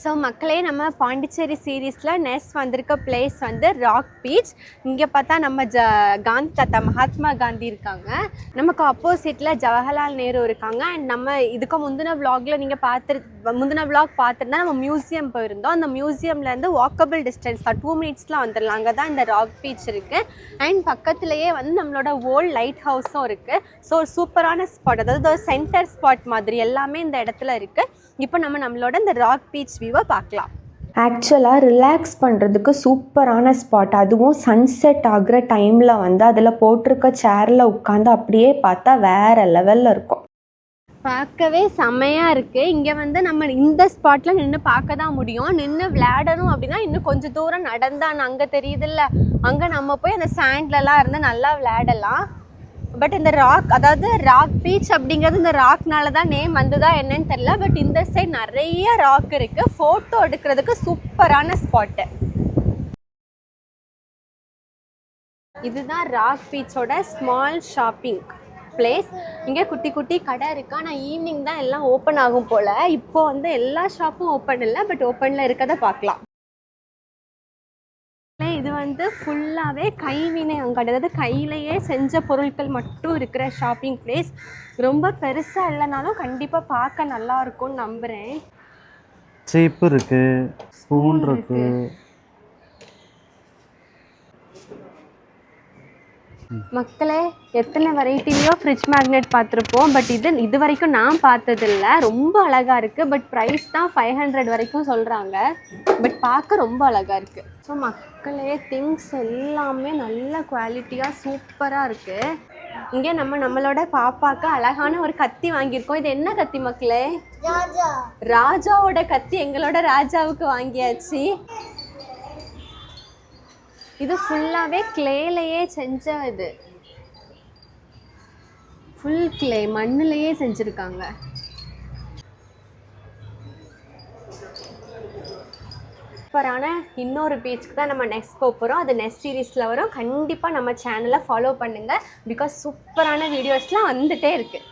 So மக்களே, நம்ம பாண்டிச்சேரி சீரீஸில் நெக்ஸ்ட் வந்திருக்க பிளேஸ் வந்து ராக் பீச். இங்கே பார்த்தா நம்ம காந்தி தாத்தா மகாத்மா காந்தி இருக்காங்க, நமக்கு ஆப்போசிட்டில் ஜவஹர்லால் நேரு இருக்காங்க. அண்ட் நம்ம இதுக்கு முந்தின விளாகில் நீங்கள் முந்தின விளாக் பார்த்துருந்தா நம்ம மியூசியம் போயிருந்தோம். அந்த மியூசியம்லேருந்து வாக்கபிள் டிஸ்டன்ஸ் தான், 2 மினிட்ஸில் வந்துடலாம். அங்கே தான் இந்த ராக் பீச் இருக்குது. அண்ட் பக்கத்துலேயே வந்து நம்மளோட ஓல்ட் லைட் ஹவுஸும் இருக்குது. ஸோ சூப்பரான ஸ்பாட், அதாவது ஒரு சென்டர் ஸ்பாட் மாதிரி எல்லாமே இந்த இடத்துல இருக்குது. இப்போ நம்மளோட இந்த ராக் பீச் வியூவை பார்க்கலாம். ஆக்சுவலாக ரிலாக்ஸ் பண்ணுறதுக்கு சூப்பரான ஸ்பாட், அதுவும் சன்செட் ஆகிற டைமில் வந்து அதில் போட்டிருக்க சேரில் உட்காந்து அப்படியே பார்த்தா வேறு லெவலில் இருக்கும். பார்க்கவே செம்மையாக இருக்குது. இங்கே வந்து நம்ம இந்த ஸ்பாட்டில் நின்று பார்க்க தான் முடியும். நின்று விளையாடணும் அப்படின்னா இன்னும் கொஞ்சம் தூரம் நடந்தான் அங்கே தெரியுதுல்ல, அங்கே நம்ம போய் அந்த சாண்ட்லலாம் இருந்து நல்லா விளையாடலாம். பட் இந்த ராக், அதாவது ராக் பீச் அப்படிங்கிறது இந்த ராக்னால தான் நேம் வந்துதா என்னன்னு தெரியல. பட் இந்த சைட் நிறைய ராக் இருக்கு, ஃபோட்டோ எடுக்கிறதுக்கு சூப்பரான ஸ்பாட்டு. இதுதான் ராக் பீச்சோட ஸ்மால் ஷாப்பிங் பிளேஸ். இங்கே குட்டி குட்டி கடை இருக்கு. ஆனால் ஈவினிங் தான் எல்லாம் ஓப்பன் ஆகும் போல். இப்போ வந்து எல்லா ஷாப்பும் ஓப்பன் இல்லை, பட் ஓப்பனில் இருக்கதை பார்க்கலாம். இது வந்து ஃபுல்லாகவே கைவினை அங்காடி, அதாவது கையிலேயே செஞ்ச பொருட்கள் மட்டும் இருக்கிற ஷாப்பிங் பிளேஸ். ரொம்ப பெருசாக இல்லைனாலும் கண்டிப்பாக பார்க்க நல்லா இருக்கும்னு நம்புகிறேன். சீப்பு இருக்கு, ஸ்பூன் இருக்கு. மக்களே, எத்தனை வெரைட்டிலையோ ஃப்ரிட்ஜ் மேக்னெட் பார்த்துருப்போம். பட் இது வரைக்கும் நான் பார்த்ததில்ல. ரொம்ப அழகாக இருக்குது. பட் ப்ரைஸ் தான் 500 வரைக்கும் சொல்கிறாங்க. பட் பார்க்க ரொம்ப அழகாக இருக்குது. ஸோ மக்களே, திங்ஸ் எல்லாமே நல்ல குவாலிட்டியாக சூப்பராக இருக்குது. இங்கே நம்மளோட பாப்பாவுக்கு அழகான ஒரு கத்தி வாங்கியிருக்கோம். இது என்ன கத்தி மக்களே? ராஜாவோட கத்தி. எங்களோட ராஜாவுக்கு வாங்கியாச்சு. இது ஃபுல்லாகவே கிளேலையே செஞ்ச, இது ஃபுல் கிளே, மண்ணிலையே செஞ்சுருக்காங்க. சூப்பரான இன்னொரு பீச்சுக்கு தான் நம்ம நெக்ஸ்ட் போகிறோம். அது நெக்ஸ்ட் சீரீஸில் வரும். கண்டிப்பாக நம்ம சேனலை ஃபாலோ பண்ணுங்கள். பிகாஸ் சூப்பரான வீடியோஸ்லாம் வந்துகிட்டே இருக்குது.